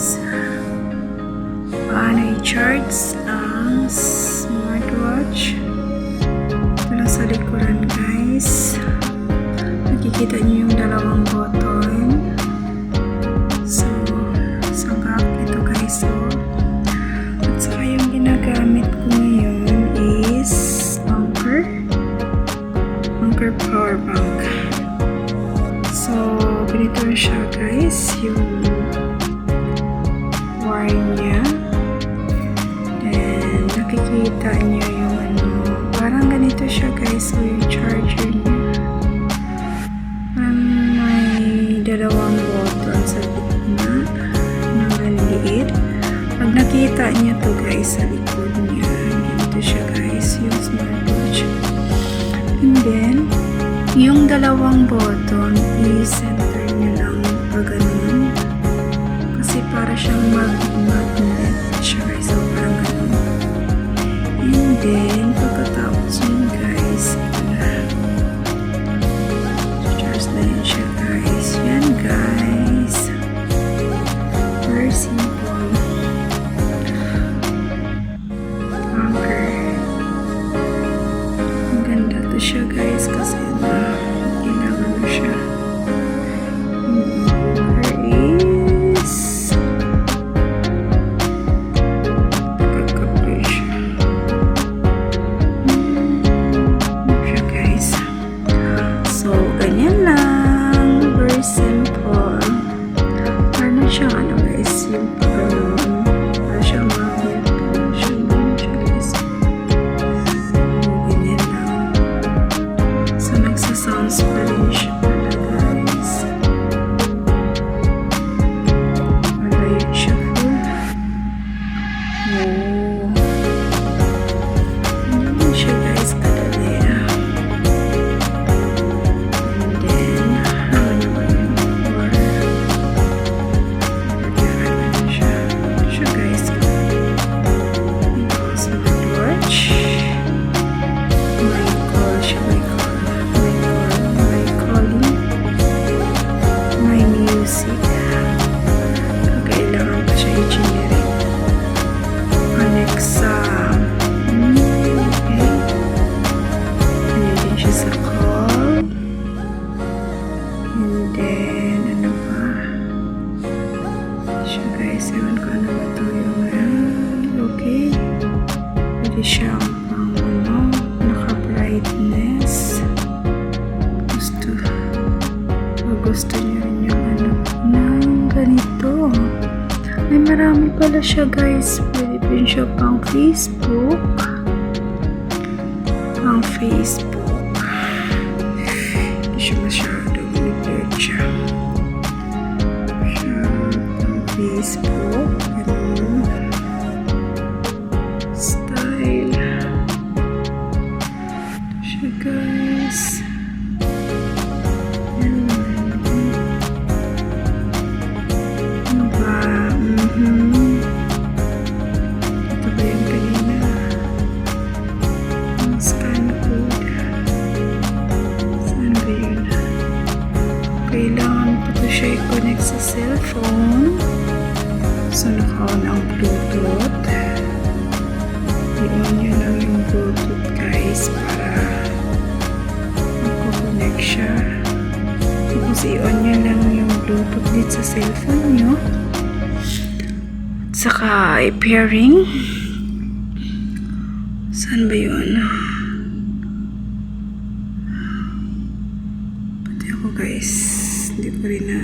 guys. Paano i-charge ang smartwatch? Ito lang sa likuran guys. Nakikita niyo yung dalawang button. So, sangkap ito guys. So, at saka yung ginagamit ko ngayon is Anker power bank. So, ganito siya guys, yung wire niya. And nakikita niyo yung parang ganito siya guys, so yung charger niya. May dalawang button sa gitna na maliit. Pag nakita niyo to guys sa likod niya, ganito siya guys, yung smartwatch. And then, yung dalawang button, i-center nyo lang pag ganun. Kasi para siyang magnet siya guys. So, parang ganun. And then, pagkatapos yun guys, charge na yun siya guys. Yan guys. Very simple. Okay. Ang ganda to siya guys kasi kailangan mo siya. Ganyan lang. Very simple. Parang siyang ano guys, yung paganoon. Parang siyang magnet. Parang siyang guys. So, ganyan lang. So, nagsasounds pa rin siya pala guys. Wala yun siya full. Oh. Ganyan siya guys. Kadali. Kailangan pa siya i-generate. Connect sa okay. Pwede siya sa call. And then, ano pa? Siya guys, ewan ko ano ba ito yung okay. Pwede siyang pang naka-brightness. Gusto niyo rin yung ganito. Ay, marami pala siya guys. Pwede din siya pang Facebook. Hindi siya masyadong limited siya. Pang Facebook. Style. Siya guys. Kailangan pa ito siya i-connect sa cellphone. So, naka-on ang Bluetooth. I-on nyo lang yung Bluetooth guys para mag-connect siya. Tapos i-on nyo lang yung Bluetooth dito sa cellphone nyo. Saka i-pairing. Saan ba yun? Pati ako guys. Hindi ko rin na